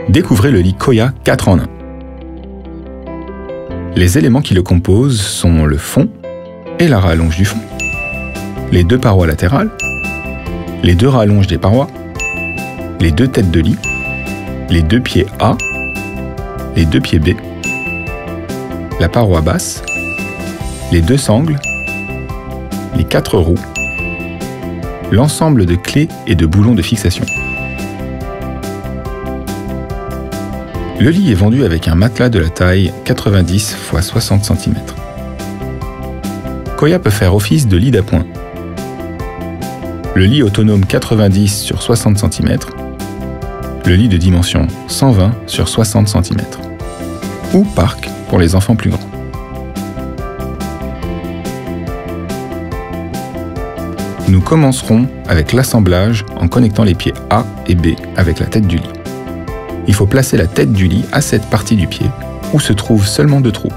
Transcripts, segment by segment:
Découvrez le lit Koya 4 en 1. Les éléments qui le composent sont le fond et la rallonge du fond, les deux parois latérales, les deux rallonges des parois, les deux têtes de lit, les deux pieds A, les deux pieds B, la paroi basse, les deux sangles, les 4 roues, l'ensemble de clés et de boulons de fixation. Le lit est vendu avec un matelas de la taille 90 x 60 cm. Koya peut faire office de lit d'appoint. Le lit autonome 90 sur 60 cm, le lit de dimension 120 sur 60 cm, ou parc pour les enfants plus grands. Nous commencerons avec l'assemblage en connectant les pieds A et B avec la tête du lit. Il faut placer la tête du lit à cette partie du pied où se trouvent seulement 2 trous.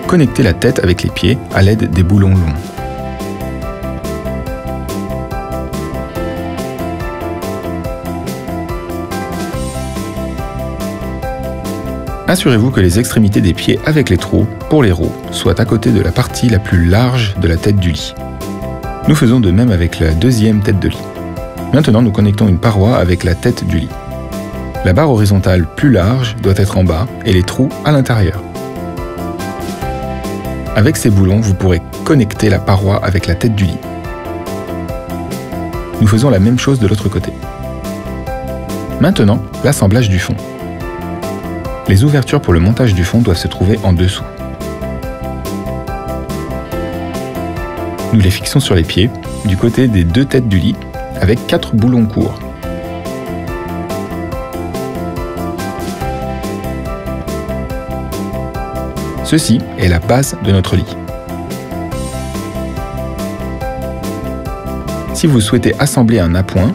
Connectez la tête avec les pieds à l'aide des boulons longs. Assurez-vous que les extrémités des pieds avec les trous, pour les roues, soient à côté de la partie la plus large de la tête du lit. Nous faisons de même avec la deuxième tête de lit. Maintenant, nous connectons une paroi avec la tête du lit. La barre horizontale plus large doit être en bas et les trous à l'intérieur. Avec ces boulons, vous pourrez connecter la paroi avec la tête du lit. Nous faisons la même chose de l'autre côté. Maintenant, l'assemblage du fond. Les ouvertures pour le montage du fond doivent se trouver en dessous. Nous les fixons sur les pieds, du côté des 2 têtes du lit, avec 4 boulons courts. Ceci est la base de notre lit. Si vous souhaitez assembler un appoint,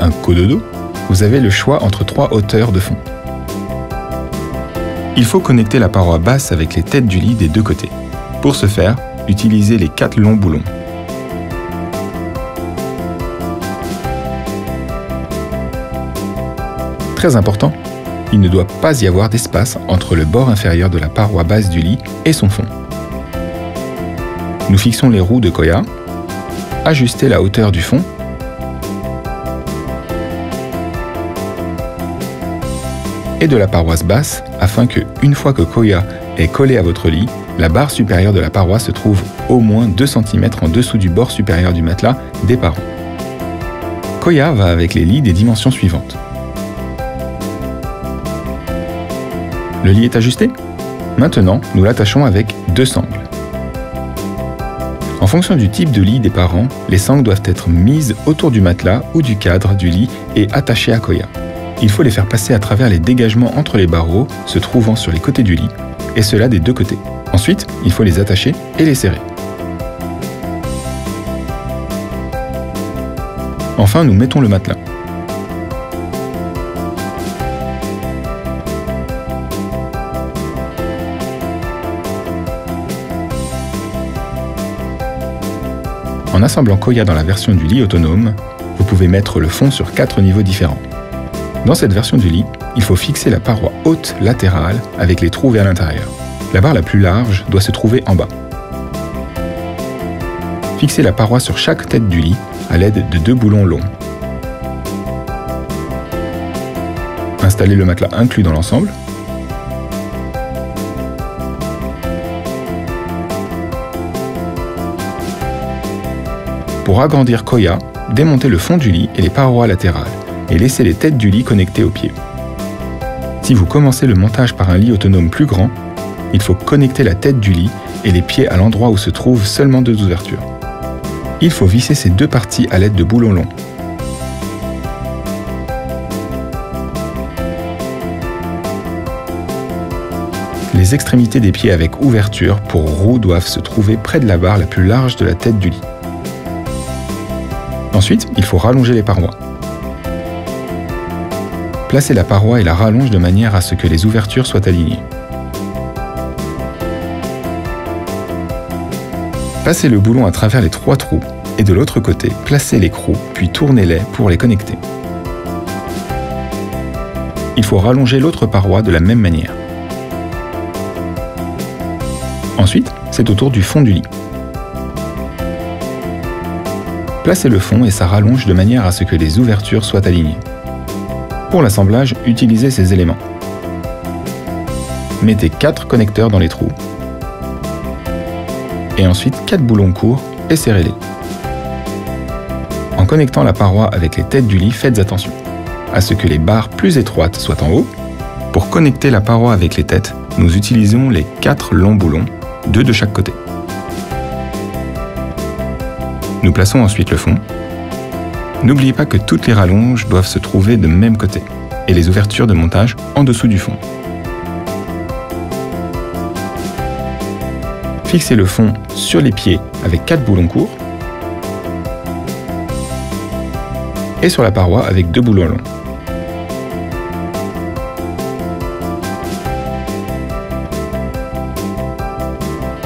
un cododo, vous avez le choix entre 3 hauteurs de fond. Il faut connecter la paroi basse avec les têtes du lit des 2 côtés. Pour ce faire, utilisez les 4 longs boulons. Très important, il ne doit pas y avoir d'espace entre le bord inférieur de la paroi basse du lit et son fond. Nous fixons les roues de Koya, ajustez la hauteur du fond, et de la paroisse basse afin que, une fois que Koya est collé à votre lit, la barre supérieure de la paroi se trouve au moins 2 cm en dessous du bord supérieur du matelas des parents. Koya va avec les lits des dimensions suivantes. Le lit est ajusté? Maintenant, nous l'attachons avec 2 sangles. En fonction du type de lit des parents, les sangles doivent être mises autour du matelas ou du cadre du lit et attachées à Koya. Il faut les faire passer à travers les dégagements entre les barreaux se trouvant sur les côtés du lit, et cela des 2 côtés. Ensuite, il faut les attacher et les serrer. Enfin, nous mettons le matelas. En assemblant Koya dans la version du lit autonome, vous pouvez mettre le fond sur 4 niveaux différents. Dans cette version du lit, il faut fixer la paroi haute latérale avec les trous vers l'intérieur. La barre la plus large doit se trouver en bas. Fixez la paroi sur chaque tête du lit à l'aide de 2 boulons longs. Installez le matelas inclus dans l'ensemble. Pour agrandir Koya, démontez le fond du lit et les parois latérales et laissez les têtes du lit connectées aux pieds. Si vous commencez le montage par un lit autonome plus grand, il faut connecter la tête du lit et les pieds à l'endroit où se trouvent seulement 2 ouvertures. Il faut visser ces 2 parties à l'aide de boulons longs. Les extrémités des pieds avec ouverture pour roues doivent se trouver près de la barre la plus large de la tête du lit. Ensuite, il faut rallonger les parois. Placez la paroi et la rallonge de manière à ce que les ouvertures soient alignées. Passez le boulon à travers les 3 trous et de l'autre côté, placez les crocs puis tournez-les pour les connecter. il faut rallonger l'autre paroi de la même manière. Ensuite, c'est au tour du fond du lit. Placez le fond et sa rallonge de manière à ce que les ouvertures soient alignées. Pour l'assemblage, utilisez ces éléments. Mettez 4 connecteurs dans les trous. Et ensuite 4 boulons courts et serrez-les. En connectant la paroi avec les têtes du lit, faites attention à ce que les barres plus étroites soient en haut. Pour connecter la paroi avec les têtes, nous utilisons les 4 longs boulons, 2 de chaque côté. Nous plaçons ensuite le fond. N'oubliez pas que toutes les rallonges doivent se trouver de même côté et les ouvertures de montage en dessous du fond. Fixez le fond sur les pieds avec 4 boulons courts et sur la paroi avec 2 boulons longs.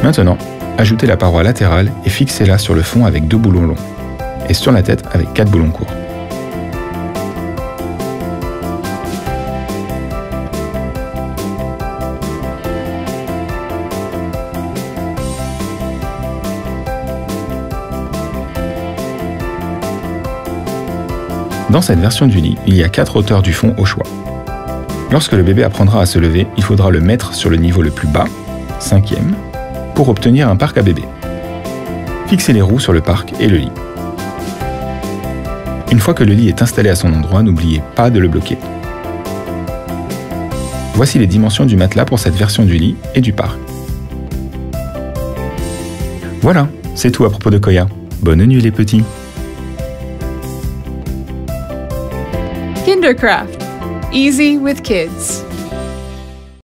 Maintenant, ajoutez la paroi latérale et fixez-la sur le fond avec 2 boulons longs et sur la tête avec 4 boulons courts. Dans cette version du lit, il y a 4 hauteurs du fond au choix. Lorsque le bébé apprendra à se lever, il faudra le mettre sur le niveau le plus bas, 5e, pour obtenir un parc à bébé. Fixez les roues sur le parc et le lit. Une fois que le lit est installé à son endroit, n'oubliez pas de le bloquer. Voici les dimensions du matelas pour cette version du lit et du parc. Voilà, c'est tout à propos de Koya. Bonne nuit les petits! Kindercraft. Easy with kids.